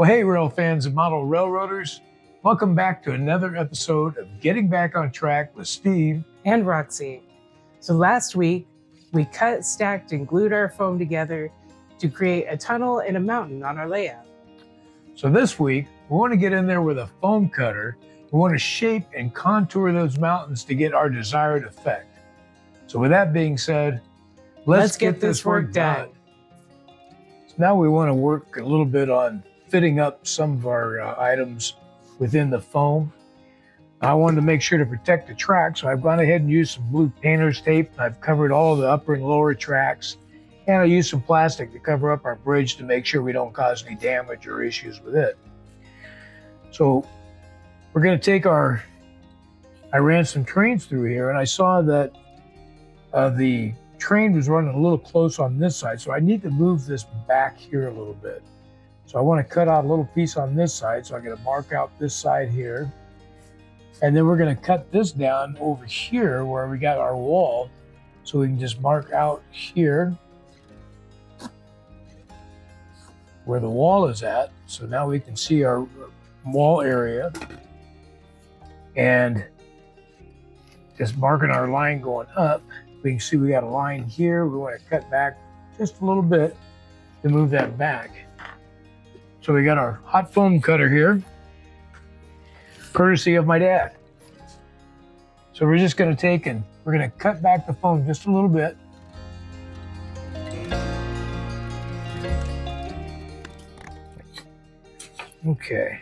Well, hey, rail fans and model railroaders. Welcome back to another episode of Getting Back on Track with Steve and Roxy. So last week, we cut, stacked, and glued our foam together to create a tunnel and a mountain on our layout. So this week, we want to get in there with a foam cutter. We want to shape and contour those mountains to get our desired effect. So with that being said, let's get this work done. So now we want to work a little bit on fitting up some of our items within the foam. I wanted to make sure to protect the track, so I've gone ahead and used some blue painter's tape. I've covered all the upper and lower tracks, and I used some plastic to cover up our bridge to make sure we don't cause any damage or issues with it. So we're going to take I ran some trains through here, and I saw that the train was running a little close on this side, so I need to move this back here a little bit. So I want to cut out a little piece on this side, so I'm going to mark out this side here. And then we're going to cut this down over here where we got our wall, so we can just mark out here where the wall is at. So now we can see our wall area, and just marking our line going up. We can see we got a line here. We want to cut back just a little bit to move that back. So we got our hot foam cutter here, courtesy of my dad. So we're just going to take and we're going to cut back the foam just a little bit. Okay.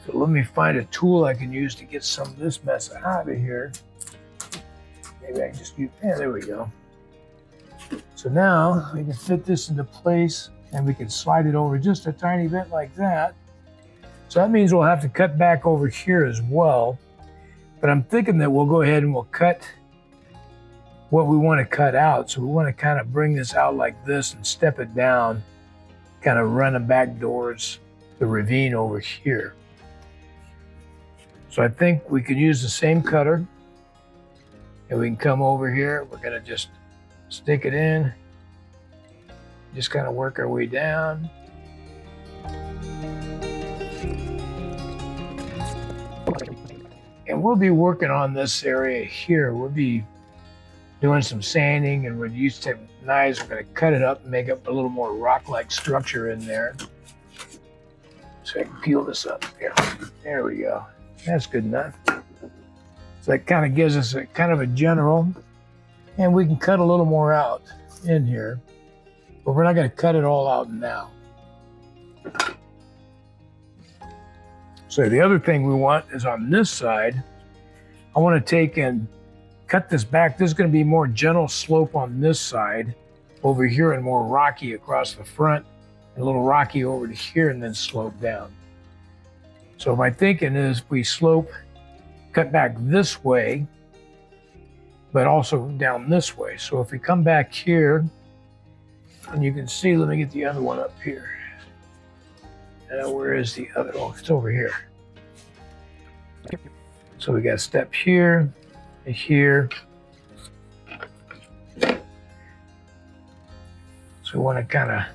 So let me find a tool I can use to get some of this mess out of here. Maybe I can just use, yeah, there we go. So now we can fit this into place, and we can slide it over just a tiny bit like that. So that means we'll have to cut back over here as well. But I'm thinking that we'll go ahead and we'll cut what we want to cut out. So we want to kind of bring this out like this and step it down, kind of run it back towards the ravine over here. So I think we can use the same cutter, and we can come over here. We're going to just stick it in, just kind of work our way down. And we'll be working on this area here. We'll be doing some sanding, and we'll use some knives. We're going to cut it up and make up a little more rock-like structure in there. So I can peel this up here. There we go. That's good enough. So that kind of gives us a kind of a general. And we can cut a little more out in here, but we're not going to cut it all out now. So the other thing we want is on this side, I want to take and cut this back. This is going to be more gentle slope on this side over here, and more rocky across the front, and a little rocky over to here, and then slope down. So my thinking is we cut back this way, but also down this way. So if we come back here, and you can see, let me get the other one up here. Where is the other one? It's over here. So we got a step here and here. So we want to kind of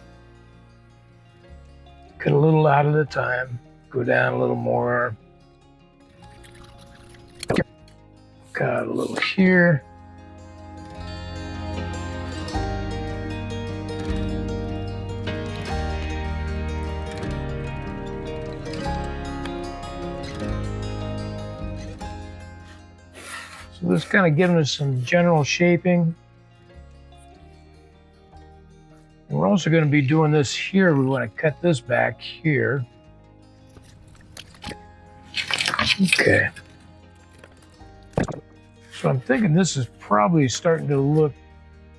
cut a little out at a time, go down a little more. Cut out a little here. So this kind of giving us some general shaping. And we're also going to be doing this here. We want to cut this back here. Okay. So I'm thinking this is probably starting to look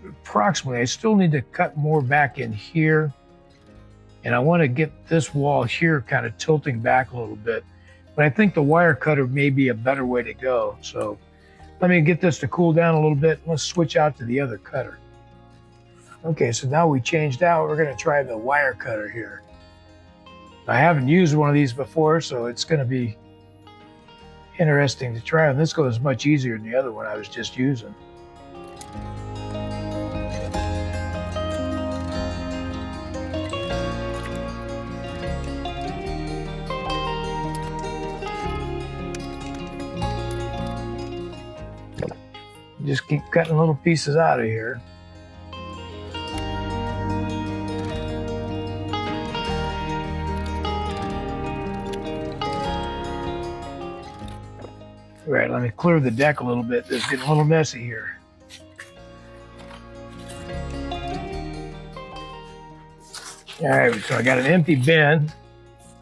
approximately. I still need to cut more back in here. And I want to get this wall here kind of tilting back a little bit. But I think the wire cutter may be a better way to go. So let me get this to cool down a little bit. Let's switch out to the other cutter. Okay, so now we changed out. We're going to try the wire cutter here. I haven't used one of these before, so it's going to be interesting to try. And this goes much easier than the other one I was just using. Just keep cutting little pieces out of here. All right, let me clear the deck a little bit. This is getting a little messy here. All right, so I got an empty bin.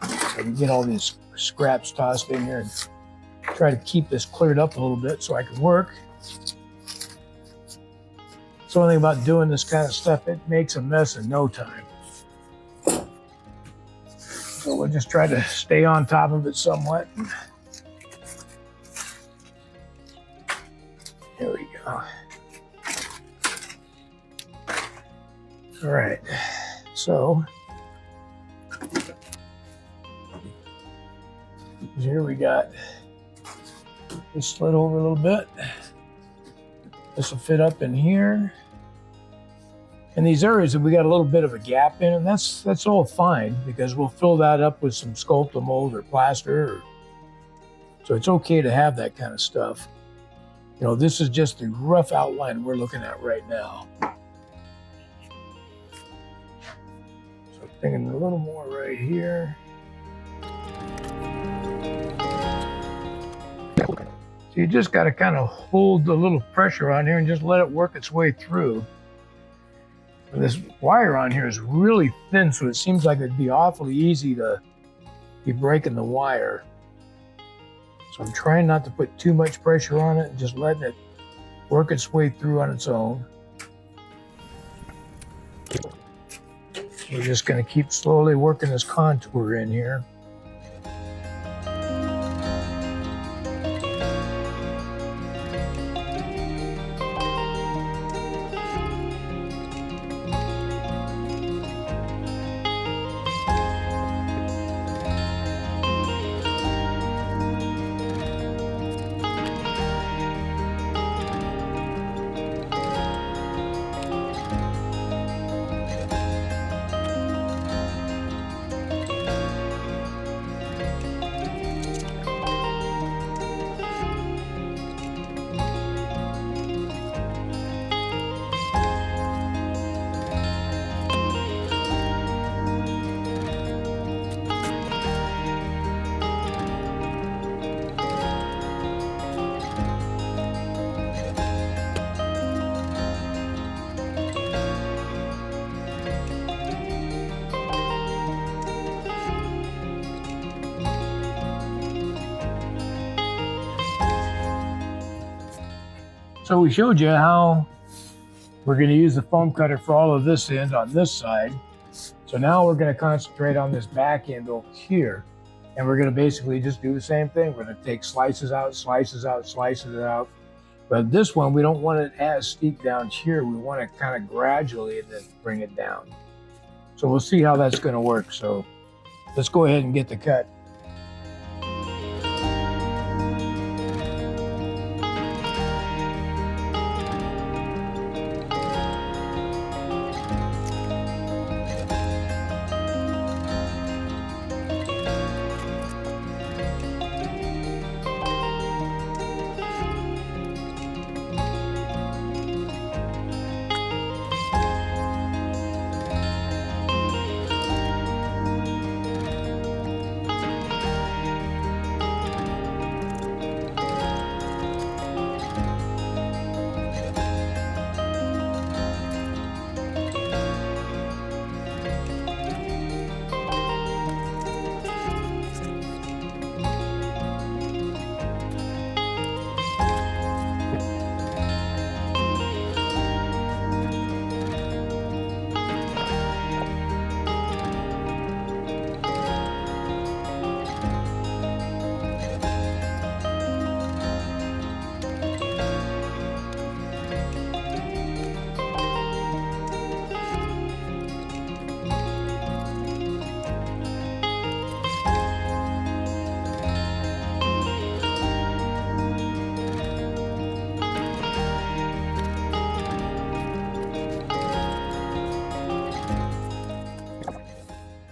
I can get all these scraps tossed in here and try to keep this cleared up a little bit so I can work. It's the only thing about doing this kind of stuff, it makes a mess in no time. So we'll just try to stay on top of it somewhat. There we go. All right, so here we got this slid over a little bit. This will fit up in here. And these areas that we got a little bit of a gap in, and that's all fine because we'll fill that up with some Sculptamold or plaster. So it's okay to have that kind of stuff. You know, this is just the rough outline we're looking at right now. So thinking a little more right here. So you just got to kind of hold a little pressure on here and just let it work its way through. And this wire on here is really thin, so it seems like it'd be awfully easy to be breaking the wire. So I'm trying not to put too much pressure on it and just letting it work its way through on its own. We're just going to keep slowly working this contour in here. So we showed you how we're going to use the foam cutter for all of this end on this side. So now we're going to concentrate on this back end over here. And we're going to basically just do the same thing. We're going to take slices out, slices out, slices out. But this one, we don't want it as steep down here. We want it kind of gradually and then bring it down. So we'll see how that's going to work. So let's go ahead and get the cut.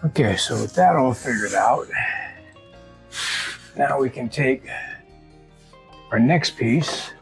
Okay, so with that all figured out, now we can take our next piece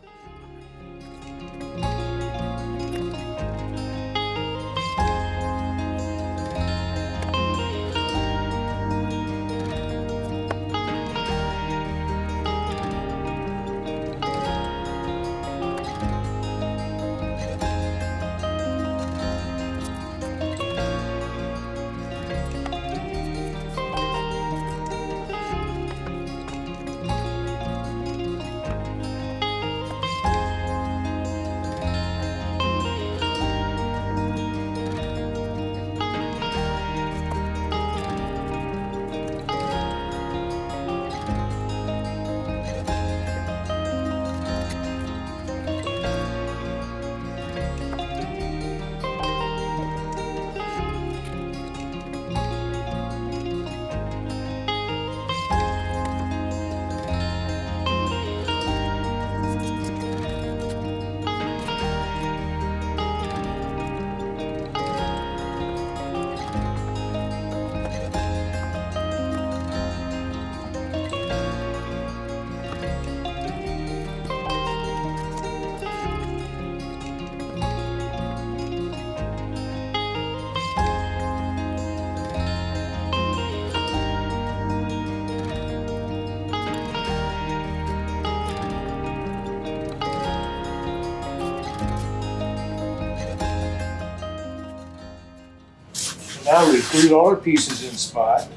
Now we've glued all our pieces in spot.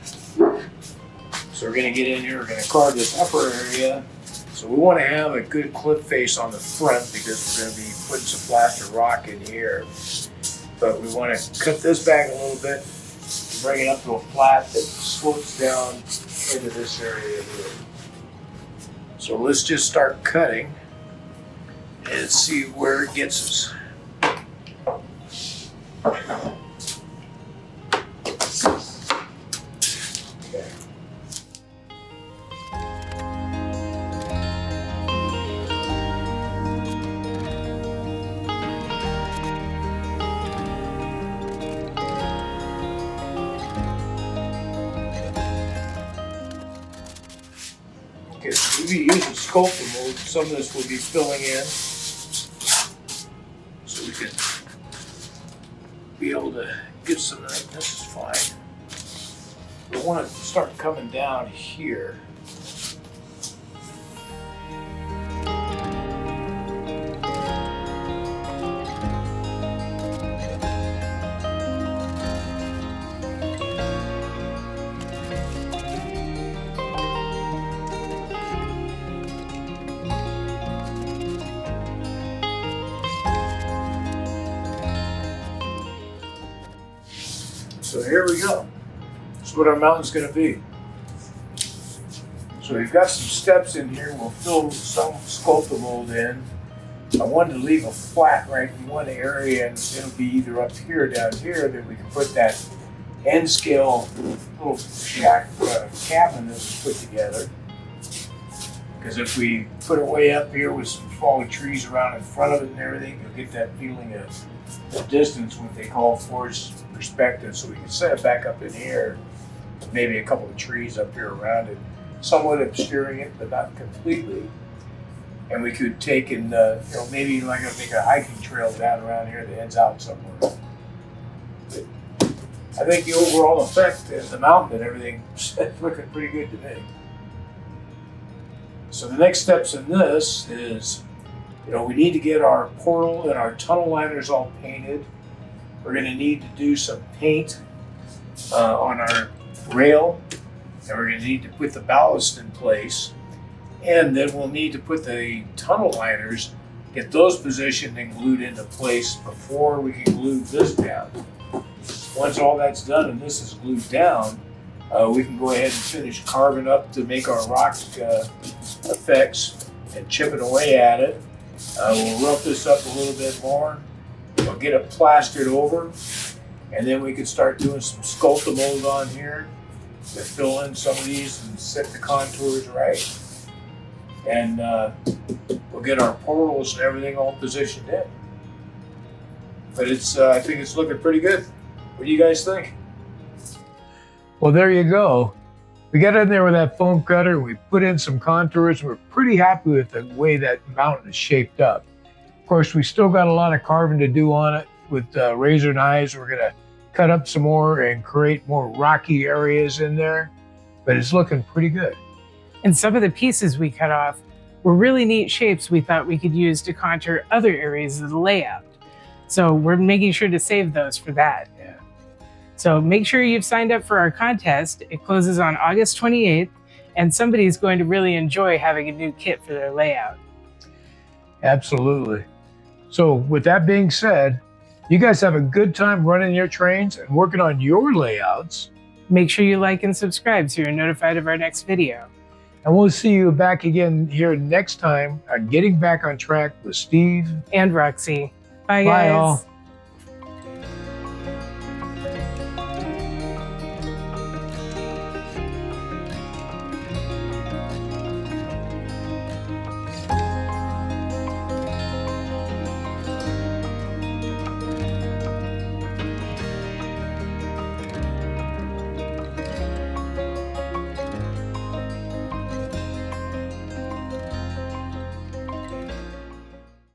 So we're going to get in here, we're going to carve this upper area. So we want to have a good clip face on the front because we're going to be putting some plaster rock in here. But we want to cut this back a little bit, bring it up to a flat that slopes down into this area here. So let's just start cutting and see where it gets us. Okay. Okay, so we'll be using sculpting mold. Some of this will be filling in, so we can be able to get some of that. This is fine. We want to start coming down here. So here we go. That's what our mountain's going to be. So we've got some steps in here. We'll fill some sculpting mold in. I wanted to leave a flat right in one area, and it'll be either up here or down here that we can put that end scale little shack cabin that we put together. Because if we put it way up here with some fallen trees around in front of it and everything, you'll get that feeling of the distance, what they call forced perspective. So we can set it back up in here, maybe a couple of trees up here around it, somewhat obscuring it, but not completely. And we could take and, maybe like make a hiking trail down around here that ends out somewhere. But I think the overall effect and the mountain and everything is looking pretty good to me. So the next steps in this is, we need to get our portal and our tunnel liners all painted. We're going to need to do some paint on our rail, and we're going to need to put the ballast in place. And then we'll need to put the tunnel liners, get those positioned and glued into place before we can glue this down. Once all that's done and this is glued down, we can go ahead and finish carving up to make our rock effects and chipping away at it. We'll rough this up a little bit more. We'll get it plastered over, and then we can start doing some sculpting mold on here to fill in some of these and set the contours right. And we'll get our portals and everything all positioned in. But I think it's looking pretty good. What do you guys think? Well, there you go. We got in there with that foam cutter, we put in some contours, and we're pretty happy with the way that mountain is shaped up. Of course, we still got a lot of carving to do on it with razor knives. We're gonna cut up some more and create more rocky areas in there, but it's looking pretty good. And some of the pieces we cut off were really neat shapes we thought we could use to contour other areas of the layout. So we're making sure to save those for that. Yeah. So make sure you've signed up for our contest. It closes on August 28th, and somebody's going to really enjoy having a new kit for their layout. Absolutely. So with that being said, you guys have a good time running your trains and working on your layouts. Make sure you like and subscribe so you're notified of our next video. And we'll see you back again here next time on Getting Back on Track with Steve And Roxy. Bye, Bye, guys. all.